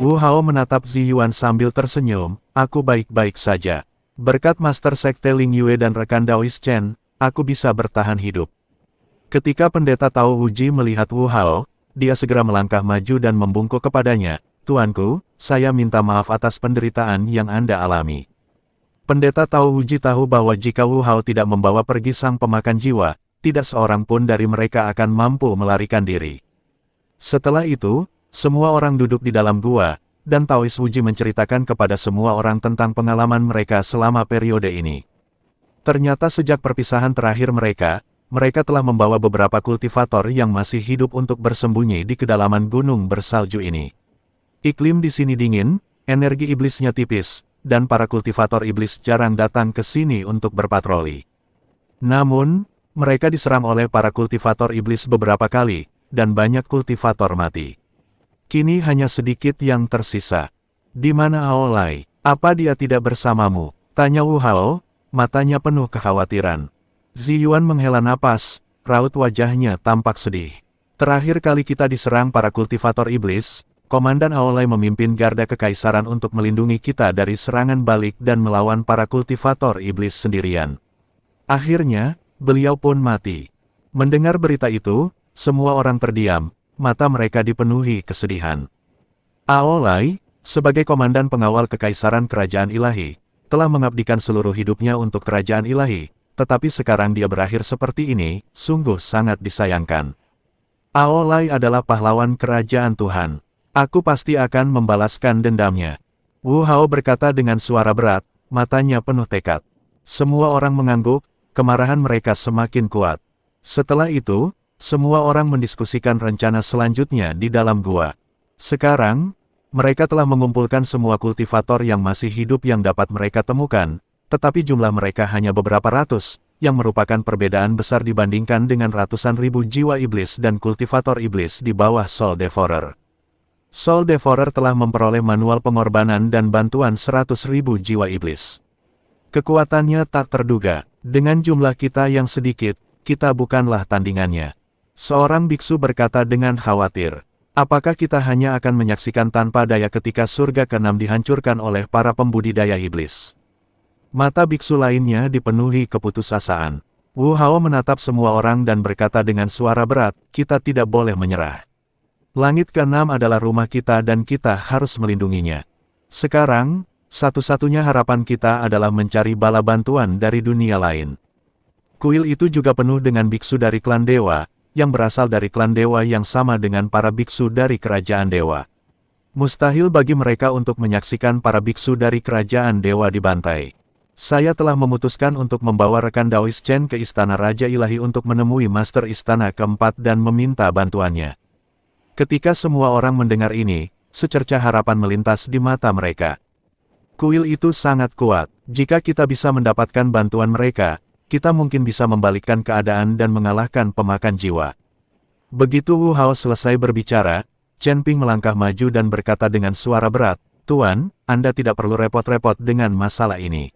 Wu Hao menatap Zi Yuan sambil tersenyum, aku baik-baik saja. Berkat Master Sekte Ling Yue dan rekan Daoist Chen, aku bisa bertahan hidup. Ketika pendeta Tao Wuji melihat Wu Hao, dia segera melangkah maju dan membungkuk kepadanya, Tuanku, saya minta maaf atas penderitaan yang Anda alami. Pendeta Tao Wuji tahu bahwa jika Wu Hao tidak membawa pergi sang pemakan jiwa, tidak seorang pun dari mereka akan mampu melarikan diri. Setelah itu, semua orang duduk di dalam gua, dan Taoist Wuji menceritakan kepada semua orang tentang pengalaman mereka selama periode ini. Ternyata sejak perpisahan terakhir mereka telah membawa beberapa kultivator yang masih hidup untuk bersembunyi di kedalaman gunung bersalju ini. Iklim di sini dingin, energi iblisnya tipis, dan para kultivator iblis jarang datang ke sini untuk berpatroli. Namun, mereka diserang oleh para kultivator iblis beberapa kali, dan banyak kultivator mati. Kini hanya sedikit yang tersisa. Di mana Aolai? Apa dia tidak bersamamu? Tanya Wu Hao, matanya penuh kekhawatiran. Zi Yuan menghela napas, raut wajahnya tampak sedih. Terakhir kali kita diserang para kultivator iblis, Komandan Aolai memimpin garda kekaisaran untuk melindungi kita dari serangan balik dan melawan para kultivator iblis sendirian. Akhirnya, beliau pun mati. Mendengar berita itu, semua orang terdiam, mata mereka dipenuhi kesedihan. Aolai, sebagai komandan pengawal kekaisaran kerajaan ilahi, telah mengabdikan seluruh hidupnya untuk kerajaan ilahi, tetapi sekarang dia berakhir seperti ini, sungguh sangat disayangkan. Aolai adalah pahlawan kerajaan Tuhan. Aku pasti akan membalaskan dendamnya. Wu Hao berkata dengan suara berat, matanya penuh tekad. Semua orang mengangguk, kemarahan mereka semakin kuat. Setelah itu, semua orang mendiskusikan rencana selanjutnya di dalam gua. Sekarang, mereka telah mengumpulkan semua kultivator yang masih hidup yang dapat mereka temukan, tetapi jumlah mereka hanya beberapa ratus, yang merupakan perbedaan besar dibandingkan dengan ratusan ribu jiwa iblis dan kultivator iblis di bawah Soul Devourer. Soul Devourer telah memperoleh manual pengorbanan dan bantuan 100.000 jiwa iblis. Kekuatannya tak terduga, dengan jumlah kita yang sedikit, kita bukanlah tandingannya. Seorang biksu berkata dengan khawatir, apakah kita hanya akan menyaksikan tanpa daya ketika surga ke-6 dihancurkan oleh para pembudidaya iblis? Mata biksu lainnya dipenuhi keputusasaan. Wu Hao menatap semua orang dan berkata dengan suara berat, kita tidak boleh menyerah. Langit ke-6 adalah rumah kita dan kita harus melindunginya. Sekarang, satu-satunya harapan kita adalah mencari bala bantuan dari dunia lain. Kuil itu juga penuh dengan biksu dari klan dewa, yang berasal dari klan dewa yang sama dengan para biksu dari kerajaan dewa. Mustahil bagi mereka untuk menyaksikan para biksu dari kerajaan dewa dibantai. Saya telah memutuskan untuk membawa rekan Daoist Chen ke Istana Raja Ilahi untuk menemui Master Istana keempat dan meminta bantuannya. Ketika semua orang mendengar ini, secercah harapan melintas di mata mereka. Kuil itu sangat kuat. Jika kita bisa mendapatkan bantuan mereka, kita mungkin bisa membalikkan keadaan dan mengalahkan pemakan jiwa. Begitu Wu Hao selesai berbicara, Chen Ping melangkah maju dan berkata dengan suara berat, Tuan, Anda tidak perlu repot-repot dengan masalah ini.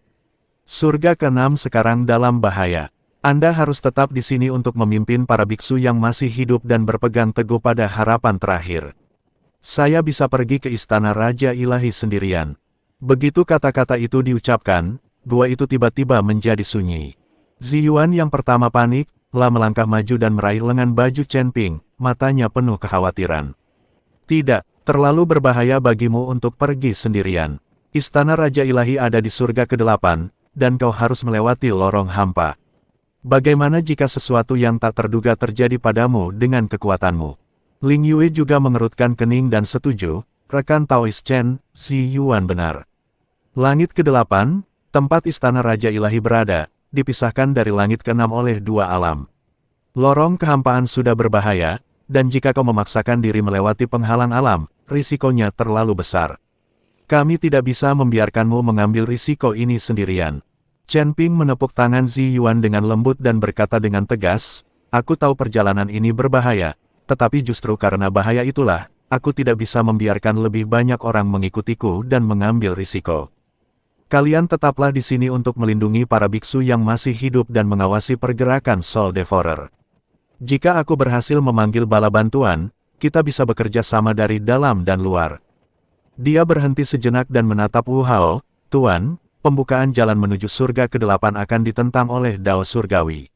Surga ke-6 sekarang dalam bahaya. Anda harus tetap di sini untuk memimpin para biksu yang masih hidup dan berpegang teguh pada harapan terakhir. Saya bisa pergi ke Istana Raja Ilahi sendirian. Begitu kata-kata itu diucapkan, gua itu tiba-tiba menjadi sunyi. Zi Yuan yang pertama panik, telah melangkah maju dan meraih lengan baju Chen Ping, matanya penuh kekhawatiran. Tidak, terlalu berbahaya bagimu untuk pergi sendirian. Istana Raja Ilahi ada di surga ke-8, dan kau harus melewati lorong hampa. Bagaimana jika sesuatu yang tak terduga terjadi padamu dengan kekuatanmu? Ling Yue juga mengerutkan kening dan setuju, rekan Taoist Chen, Zi Yuan benar. Langit ke-8, tempat Istana Raja Ilahi berada, dipisahkan dari langit ke-6 oleh dua alam. Lorong kehampaan sudah berbahaya, dan jika kau memaksakan diri melewati penghalang alam, risikonya terlalu besar. Kami tidak bisa membiarkanmu mengambil risiko ini sendirian. Chen Ping menepuk tangan Zi Yuan dengan lembut dan berkata dengan tegas, aku tahu perjalanan ini berbahaya, tetapi justru karena bahaya itulah, aku tidak bisa membiarkan lebih banyak orang mengikutiku dan mengambil risiko. Kalian tetaplah di sini untuk melindungi para biksu yang masih hidup dan mengawasi pergerakan Soul Devourer. Jika aku berhasil memanggil bala bantuan, kita bisa bekerja sama dari dalam dan luar. Dia berhenti sejenak dan menatap Wu Hao. Tuan, pembukaan jalan menuju surga ke-8 akan ditentang oleh Dao Surgawi.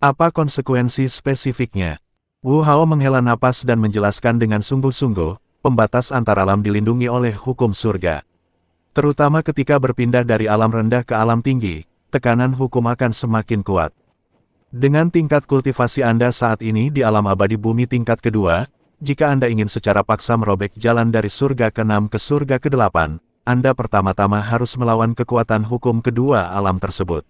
Apa konsekuensi spesifiknya? Wu Hao menghela napas dan menjelaskan dengan sungguh-sungguh, pembatas antar alam dilindungi oleh hukum surga. Terutama ketika berpindah dari alam rendah ke alam tinggi, tekanan hukum akan semakin kuat. Dengan tingkat kultivasi Anda saat ini di alam abadi bumi tingkat kedua, jika Anda ingin secara paksa merobek jalan dari surga ke-6 ke surga ke-8, Anda pertama-tama harus melawan kekuatan hukum kedua alam tersebut.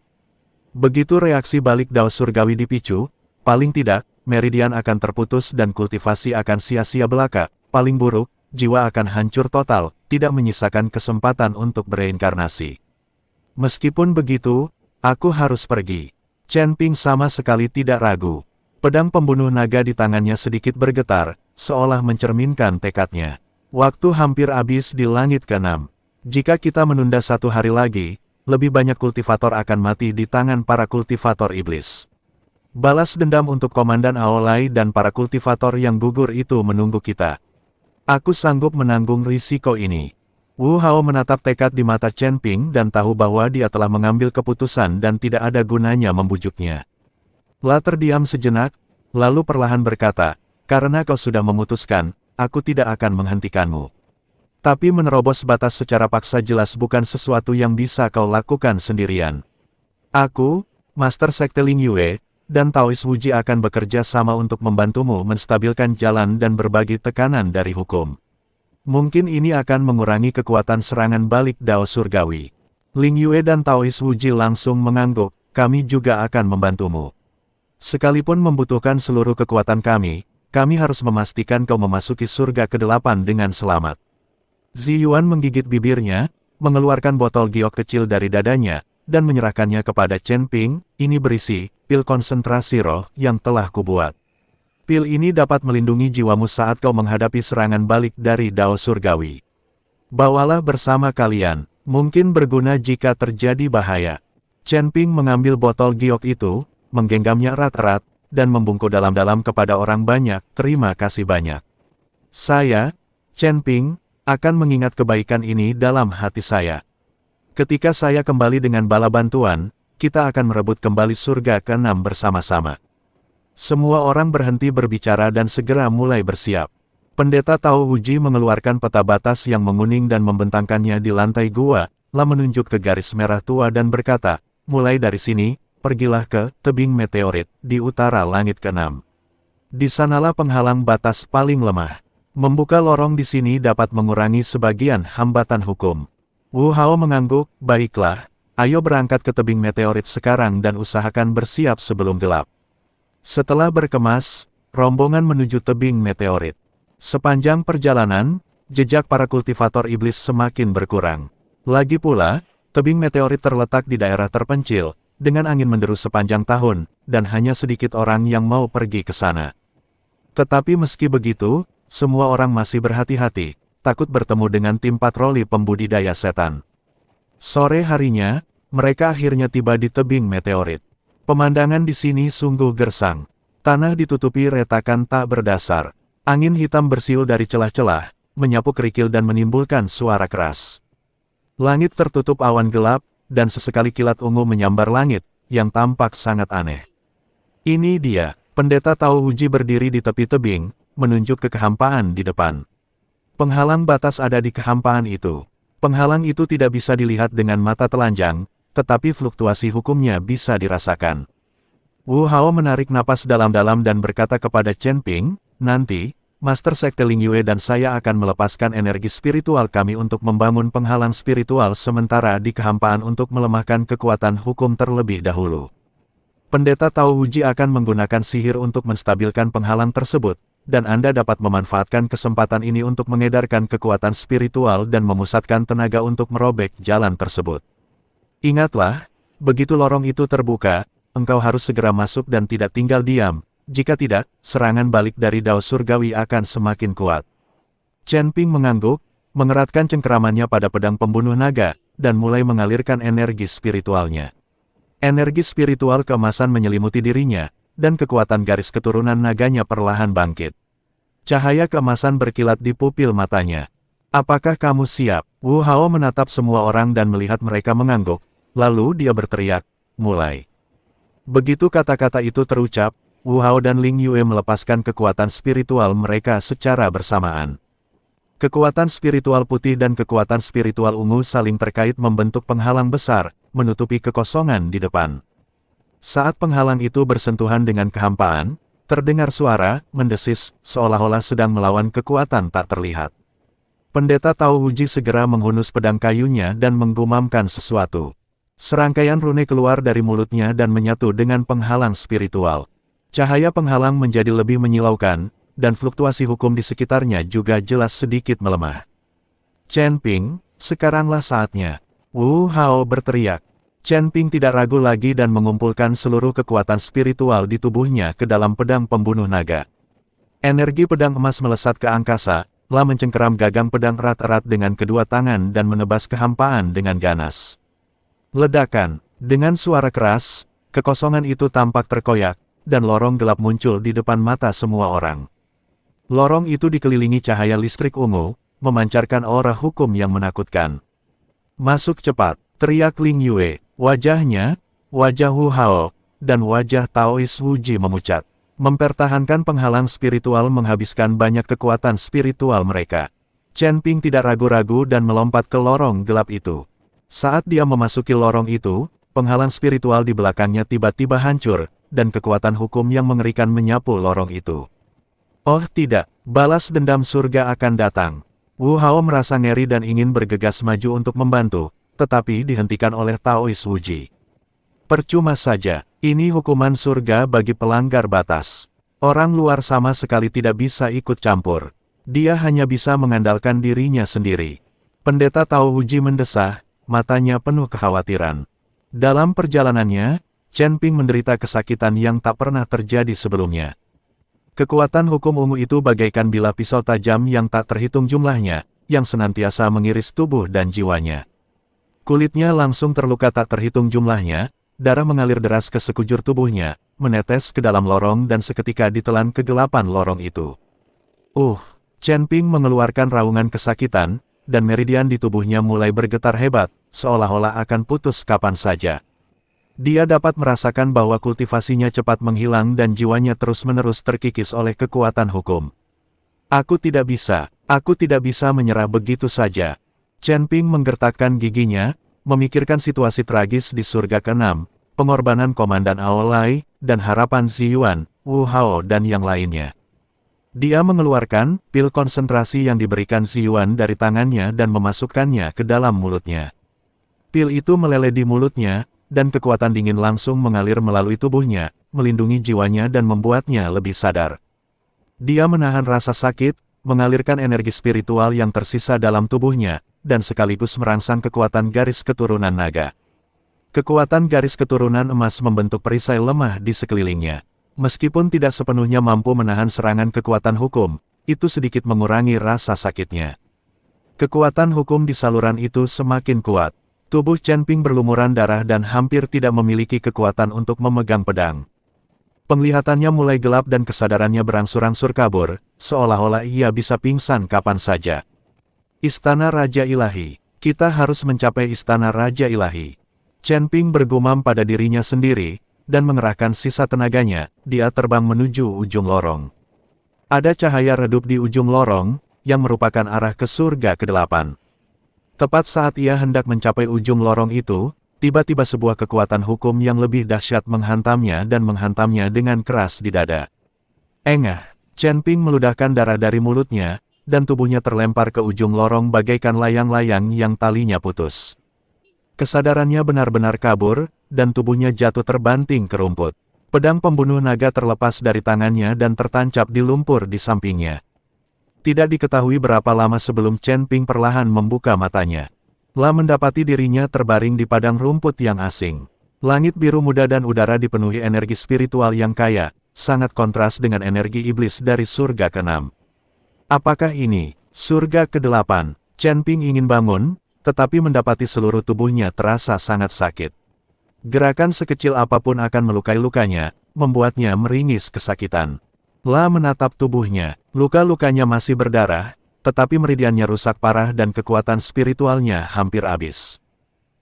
Begitu reaksi balik Dao Surgawi dipicu, paling tidak, meridian akan terputus dan kultivasi akan sia-sia belaka, paling buruk, jiwa akan hancur total, tidak menyisakan kesempatan untuk bereinkarnasi. Meskipun begitu, aku harus pergi. Chen Ping sama sekali tidak ragu. Pedang pembunuh naga di tangannya sedikit bergetar, seolah mencerminkan tekadnya. Waktu hampir habis di langit ke-6. Jika kita menunda 1 hari lagi, lebih banyak kultivator akan mati di tangan para kultivator iblis. Balas dendam untuk Komandan Aolai dan para kultivator yang gugur itu menunggu kita. Aku sanggup menanggung risiko ini. Wu Hao menatap tekad di mata Chen Ping dan tahu bahwa dia telah mengambil keputusan dan tidak ada gunanya membujuknya. La terdiam sejenak, lalu perlahan berkata, karena kau sudah memutuskan, aku tidak akan menghentikanmu. Tapi menerobos batas secara paksa jelas bukan sesuatu yang bisa kau lakukan sendirian. Aku, Master Sekte Ling Yue, dan Taois Wuji akan bekerja sama untuk membantumu menstabilkan jalan dan berbagi tekanan dari hukum. Mungkin ini akan mengurangi kekuatan serangan balik Dao Surgawi. Ling Yue dan Taois Wuji langsung mengangguk, kami juga akan membantumu. Sekalipun membutuhkan seluruh kekuatan kami harus memastikan kau memasuki surga ke-8 dengan selamat. Zi Yuan menggigit bibirnya, mengeluarkan botol giok kecil dari dadanya, dan menyerahkannya kepada Chen Ping, ini berisi pil konsentrasi roh yang telah kubuat. Pil ini dapat melindungi jiwamu saat kau menghadapi serangan balik dari Dao Surgawi. Bawalah bersama kalian, mungkin berguna jika terjadi bahaya. Chen Ping mengambil botol giok itu, menggenggamnya erat-erat, dan membungkuk dalam-dalam kepada orang banyak, terima kasih banyak. Saya, Chen Ping, akan mengingat kebaikan ini dalam hati saya. Ketika saya kembali dengan bala bantuan, kita akan merebut kembali surga ke-6 bersama-sama. Semua orang berhenti berbicara dan segera mulai bersiap. Pendeta Tao Wuji mengeluarkan peta batas yang menguning dan membentangkannya di lantai gua, lalu menunjuk ke garis merah tua dan berkata, mulai dari sini, pergilah ke tebing meteorit di utara langit ke-6. Di sanalah penghalang batas paling lemah. Membuka lorong di sini dapat mengurangi sebagian hambatan hukum. Wu Hao mengangguk, baiklah, ayo berangkat ke tebing meteorit sekarang dan usahakan bersiap sebelum gelap. Setelah berkemas, rombongan menuju tebing meteorit. Sepanjang perjalanan, jejak para kultivator iblis semakin berkurang. Lagi pula, tebing meteorit terletak di daerah terpencil, dengan angin menderu sepanjang tahun, dan hanya sedikit orang yang mau pergi ke sana. Tetapi meski begitu, semua orang masih berhati-hati, takut bertemu dengan tim patroli pembudidaya setan. Sore harinya, mereka akhirnya tiba di tebing meteorit. Pemandangan di sini sungguh gersang. Tanah ditutupi retakan tak berdasar. Angin hitam bersiul dari celah-celah, menyapu kerikil dan menimbulkan suara keras. Langit tertutup awan gelap, dan sesekali kilat ungu menyambar langit, yang tampak sangat aneh. Ini dia, pendeta Tao Wuji berdiri di tepi tebing, menunjuk ke kehampaan di depan. Penghalang batas ada di kehampaan itu. Penghalang itu tidak bisa dilihat dengan mata telanjang, tetapi fluktuasi hukumnya bisa dirasakan. Wu Hao menarik napas dalam-dalam dan berkata kepada Chen Ping, nanti, Master Sekte Ling Yue dan saya akan melepaskan energi spiritual kami untuk membangun penghalang spiritual sementara di kehampaan untuk melemahkan kekuatan hukum terlebih dahulu. Pendeta Tao Wuji akan menggunakan sihir untuk menstabilkan penghalang tersebut, dan Anda dapat memanfaatkan kesempatan ini untuk mengedarkan kekuatan spiritual dan memusatkan tenaga untuk merobek jalan tersebut. Ingatlah, begitu lorong itu terbuka, engkau harus segera masuk dan tidak tinggal diam, jika tidak, serangan balik dari Dao Surgawi akan semakin kuat. Chen Ping mengangguk, mengeratkan cengkeramannya pada pedang pembunuh naga, dan mulai mengalirkan energi spiritualnya. Energi spiritual keemasan menyelimuti dirinya, dan kekuatan garis keturunan naganya perlahan bangkit. Cahaya keemasan berkilat di pupil matanya. Apakah kamu siap? Wu Hao menatap semua orang dan melihat mereka mengangguk, lalu dia berteriak, mulai. Begitu kata-kata itu terucap, Wu Hao dan Ling Yue melepaskan kekuatan spiritual mereka secara bersamaan. Kekuatan spiritual putih dan kekuatan spiritual ungu saling terkait membentuk penghalang besar, menutupi kekosongan di depan. Saat penghalang itu bersentuhan dengan kehampaan, terdengar suara, mendesis, seolah-olah sedang melawan kekuatan tak terlihat. Pendeta Tao Huji segera menghunus pedang kayunya dan menggumamkan sesuatu. Serangkaian rune keluar dari mulutnya dan menyatu dengan penghalang spiritual. Cahaya penghalang menjadi lebih menyilaukan, dan fluktuasi hukum di sekitarnya juga jelas sedikit melemah. Chen Ping, sekaranglah saatnya. Wu Hao berteriak. Chen Ping tidak ragu lagi dan mengumpulkan seluruh kekuatan spiritual di tubuhnya ke dalam pedang pembunuh naga. Energi pedang emas melesat ke angkasa, lalu mencengkeram gagang pedang erat-erat dengan kedua tangan dan menebas kehampaan dengan ganas. Ledakan. Dengan suara keras, kekosongan itu tampak terkoyak, dan lorong gelap muncul di depan mata semua orang. Lorong itu dikelilingi cahaya listrik ungu, memancarkan aura hukum yang menakutkan. Masuk cepat, teriak Ling Yue. Wajahnya, wajah Wu Hao, dan wajah Taois Wuji memucat. Mempertahankan penghalang spiritual menghabiskan banyak kekuatan spiritual mereka. Chen Ping tidak ragu-ragu dan melompat ke lorong gelap itu. Saat dia memasuki lorong itu, penghalang spiritual di belakangnya tiba-tiba hancur, dan kekuatan hukum yang mengerikan menyapu lorong itu. Oh tidak, balas dendam surga akan datang. Wu Hao merasa ngeri dan ingin bergegas maju untuk membantu, tetapi dihentikan oleh Taois Wuji. Percuma saja, ini hukuman surga bagi pelanggar batas. Orang luar sama sekali tidak bisa ikut campur. Dia hanya bisa mengandalkan dirinya sendiri. Pendeta Tao Huji mendesah, matanya penuh kekhawatiran. Dalam perjalanannya, Chen Ping menderita kesakitan yang tak pernah terjadi sebelumnya. Kekuatan hukum ungu itu bagaikan bilah pisau tajam yang tak terhitung jumlahnya, yang senantiasa mengiris tubuh dan jiwanya. Kulitnya langsung terluka tak terhitung jumlahnya, darah mengalir deras ke sekujur tubuhnya, menetes ke dalam lorong dan seketika ditelan kegelapan lorong itu. Chen Ping mengeluarkan raungan kesakitan, dan meridian di tubuhnya mulai bergetar hebat, seolah-olah akan putus kapan saja. Dia dapat merasakan bahwa kultivasinya cepat menghilang dan jiwanya terus-menerus terkikis oleh kekuatan hukum. Aku tidak bisa menyerah begitu saja. Chen Ping menggertakkan giginya, memikirkan situasi tragis di surga ke-6, pengorbanan Komandan Aolai, dan harapan Ziyuan, Wu Hao dan yang lainnya. Dia mengeluarkan pil konsentrasi yang diberikan Ziyuan dari tangannya dan memasukkannya ke dalam mulutnya. Pil itu meleleh di mulutnya, dan kekuatan dingin langsung mengalir melalui tubuhnya, melindungi jiwanya dan membuatnya lebih sadar. Dia menahan rasa sakit, mengalirkan energi spiritual yang tersisa dalam tubuhnya, dan sekaligus merangsang kekuatan garis keturunan naga. Kekuatan garis keturunan emas membentuk perisai lemah di sekelilingnya. Meskipun tidak sepenuhnya mampu menahan serangan kekuatan hukum, itu sedikit mengurangi rasa sakitnya. Kekuatan hukum di saluran itu semakin kuat. Tubuh Chen Ping berlumuran darah dan hampir tidak memiliki kekuatan untuk memegang pedang. Penglihatannya mulai gelap dan kesadarannya berangsur-angsur kabur, seolah-olah ia bisa pingsan kapan saja. Istana Raja Ilahi. Kita harus mencapai Istana Raja Ilahi. Chen Ping bergumam pada dirinya sendiri, dan mengerahkan sisa tenaganya, dia terbang menuju ujung lorong. Ada cahaya redup di ujung lorong, yang merupakan arah ke surga ke-8. Tepat saat ia hendak mencapai ujung lorong itu, tiba-tiba sebuah kekuatan hukum yang lebih dahsyat menghantamnya dan menghantamnya dengan keras di dada. Engah, Chen Ping meludahkan darah dari mulutnya, dan tubuhnya terlempar ke ujung lorong bagaikan layang-layang yang talinya putus. Kesadarannya benar-benar kabur, dan tubuhnya jatuh terbanting ke rumput. Pedang pembunuh naga terlepas dari tangannya dan tertancap di lumpur di sampingnya. Tidak diketahui berapa lama sebelum Chen Ping perlahan membuka matanya. Lah mendapati dirinya terbaring di padang rumput yang asing. Langit biru muda dan udara dipenuhi energi spiritual yang kaya, sangat kontras dengan energi iblis dari surga ke-6. Apakah ini surga ke-8? Chen Ping ingin bangun, tetapi mendapati seluruh tubuhnya terasa sangat sakit. Gerakan sekecil apapun akan melukai lukanya, membuatnya meringis kesakitan. La menatap tubuhnya, luka-lukanya masih berdarah, tetapi meridiannya rusak parah dan kekuatan spiritualnya hampir habis.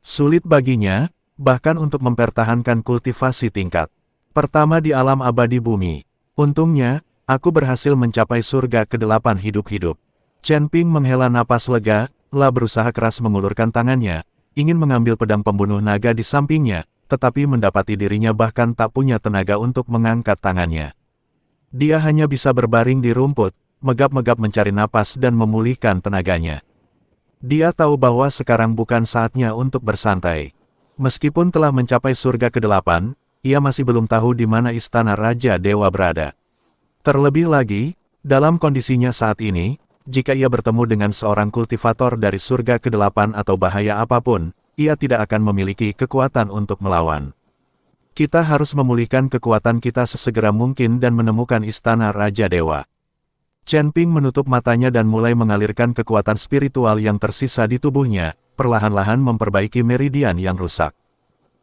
Sulit baginya, bahkan untuk mempertahankan kultivasi tingkat pertama di alam abadi bumi. Untungnya, aku berhasil mencapai surga ke-8 hidup-hidup. Chen Ping menghela napas lega, berusaha keras mengulurkan tangannya, ingin mengambil pedang pembunuh naga di sampingnya, tetapi mendapati dirinya bahkan tak punya tenaga untuk mengangkat tangannya. Dia hanya bisa berbaring di rumput, megap-megap mencari napas dan memulihkan tenaganya. Dia tahu bahwa sekarang bukan saatnya untuk bersantai. Meskipun telah mencapai surga ke-8, ia masih belum tahu di mana istana Raja Dewa berada. Terlebih lagi, dalam kondisinya saat ini, jika ia bertemu dengan seorang kultivator dari surga ke-8 atau bahaya apapun, ia tidak akan memiliki kekuatan untuk melawan. Kita harus memulihkan kekuatan kita sesegera mungkin dan menemukan istana Raja Dewa. Chen Ping menutup matanya dan mulai mengalirkan kekuatan spiritual yang tersisa di tubuhnya, perlahan-lahan memperbaiki meridian yang rusak.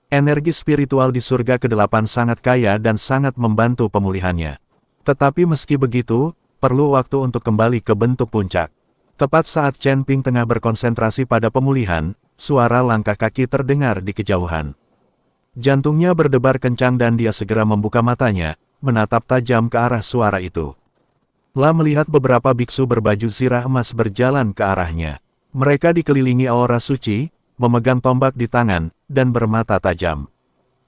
Energi spiritual di surga ke-8 sangat kaya dan sangat membantu pemulihannya. Tetapi meski begitu, perlu waktu untuk kembali ke bentuk puncak. Tepat saat Chen Ping tengah berkonsentrasi pada pemulihan, suara langkah kaki terdengar di kejauhan. Jantungnya berdebar kencang dan dia segera membuka matanya, menatap tajam ke arah suara itu. La melihat beberapa biksu berbaju zirah emas berjalan ke arahnya. Mereka dikelilingi aura suci, memegang tombak di tangan, dan bermata tajam.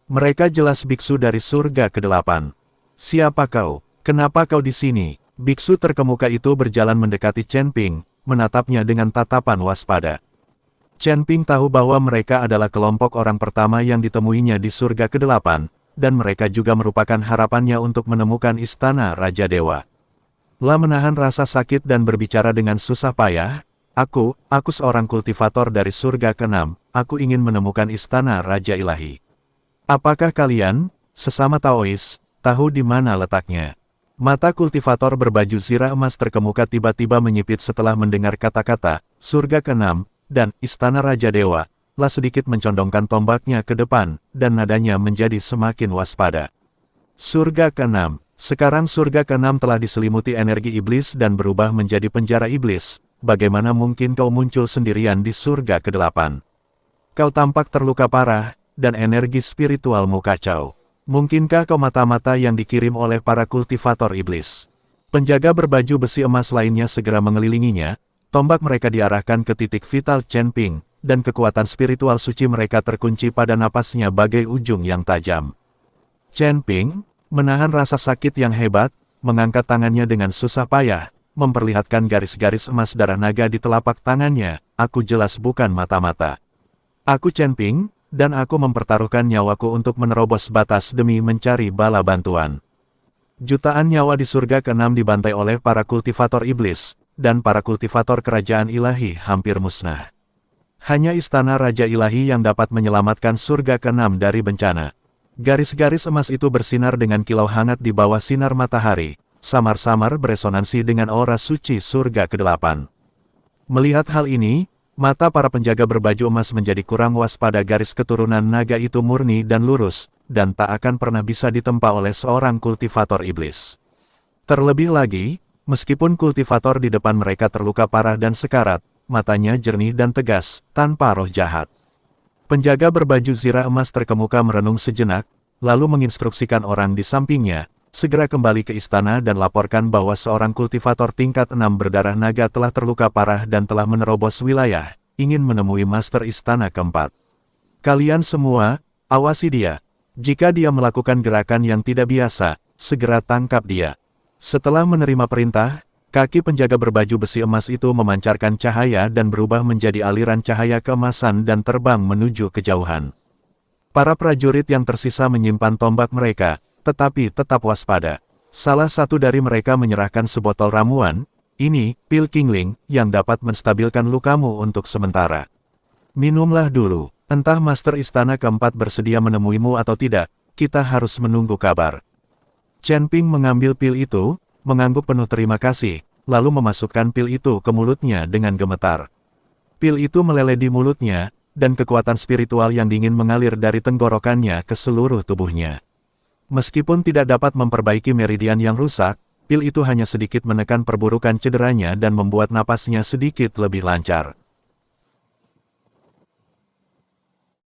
Mereka jelas biksu dari surga ke-8. Siapa kau? Kenapa kau di sini? Biksu terkemuka itu berjalan mendekati Chen Ping, menatapnya dengan tatapan waspada. Chen Ping tahu bahwa mereka adalah kelompok orang pertama yang ditemuinya di surga ke-8, dan mereka juga merupakan harapannya untuk menemukan istana Raja Dewa. La menahan rasa sakit dan berbicara dengan susah payah, Aku seorang kultivator dari surga ke-6, aku ingin menemukan istana Raja Ilahi. Apakah kalian, sesama Taois, tahu di mana letaknya? Mata kultivator berbaju zirah emas terkemuka tiba-tiba menyipit setelah mendengar kata-kata, surga ke-6, dan istana Raja Dewa. La sedikit mencondongkan tombaknya ke depan, dan nadanya menjadi semakin waspada. Surga ke-6, sekarang surga ke-6 telah diselimuti energi iblis dan berubah menjadi penjara iblis. Bagaimana mungkin kau muncul sendirian di surga ke-8? Kau tampak terluka parah, dan energi spiritualmu kacau. Mungkinkah kau mata-mata yang dikirim oleh para kultivator iblis? Penjaga berbaju besi emas lainnya segera mengelilinginya, tombak mereka diarahkan ke titik vital Chen Ping, dan kekuatan spiritual suci mereka terkunci pada napasnya bagai ujung yang tajam. Chen Ping, menahan rasa sakit yang hebat, mengangkat tangannya dengan susah payah, memperlihatkan garis-garis emas darah naga di telapak tangannya. Aku jelas bukan mata-mata. Aku Chen Ping, dan aku mempertaruhkan nyawaku untuk menerobos batas demi mencari bala bantuan. Jutaan nyawa di surga ke-6 dibantai oleh para kultivator iblis, dan para kultivator kerajaan ilahi hampir musnah. Hanya istana Raja Ilahi yang dapat menyelamatkan surga ke-6 dari bencana. Garis-garis emas itu bersinar dengan kilau hangat di bawah sinar matahari, samar-samar beresonansi dengan aura suci surga ke-8. Melihat hal ini, mata para penjaga berbaju emas menjadi kurang waspada. Garis keturunan naga itu murni dan lurus, dan tak akan pernah bisa ditempa oleh seorang kultivator iblis. Terlebih lagi, meskipun kultivator di depan mereka terluka parah dan sekarat, matanya jernih dan tegas, tanpa roh jahat. Penjaga berbaju zirah emas terkemuka merenung sejenak, lalu menginstruksikan orang di sampingnya, segera kembali ke istana dan laporkan bahwa seorang kultivator tingkat 6 berdarah naga telah terluka parah dan telah menerobos wilayah, ingin menemui master istana keempat. Kalian semua, awasi dia. Jika dia melakukan gerakan yang tidak biasa, segera tangkap dia. Setelah menerima perintah, kaki penjaga berbaju besi emas itu memancarkan cahaya dan berubah menjadi aliran cahaya keemasan dan terbang menuju kejauhan. Para prajurit yang tersisa menyimpan tombak mereka, tetapi tetap waspada. Salah satu dari mereka menyerahkan sebotol ramuan, ini, pil Kingling, yang dapat menstabilkan lukamu untuk sementara. Minumlah dulu, entah master istana keempat bersedia menemuimu atau tidak, kita harus menunggu kabar. Chen Ping mengambil pil itu, mengangguk penuh terima kasih, lalu memasukkan pil itu ke mulutnya dengan gemetar. Pil itu meleleh di mulutnya, dan kekuatan spiritual yang dingin mengalir dari tenggorokannya ke seluruh tubuhnya. Meskipun tidak dapat memperbaiki meridian yang rusak, pil itu hanya sedikit menekan perburukan cederanya dan membuat napasnya sedikit lebih lancar.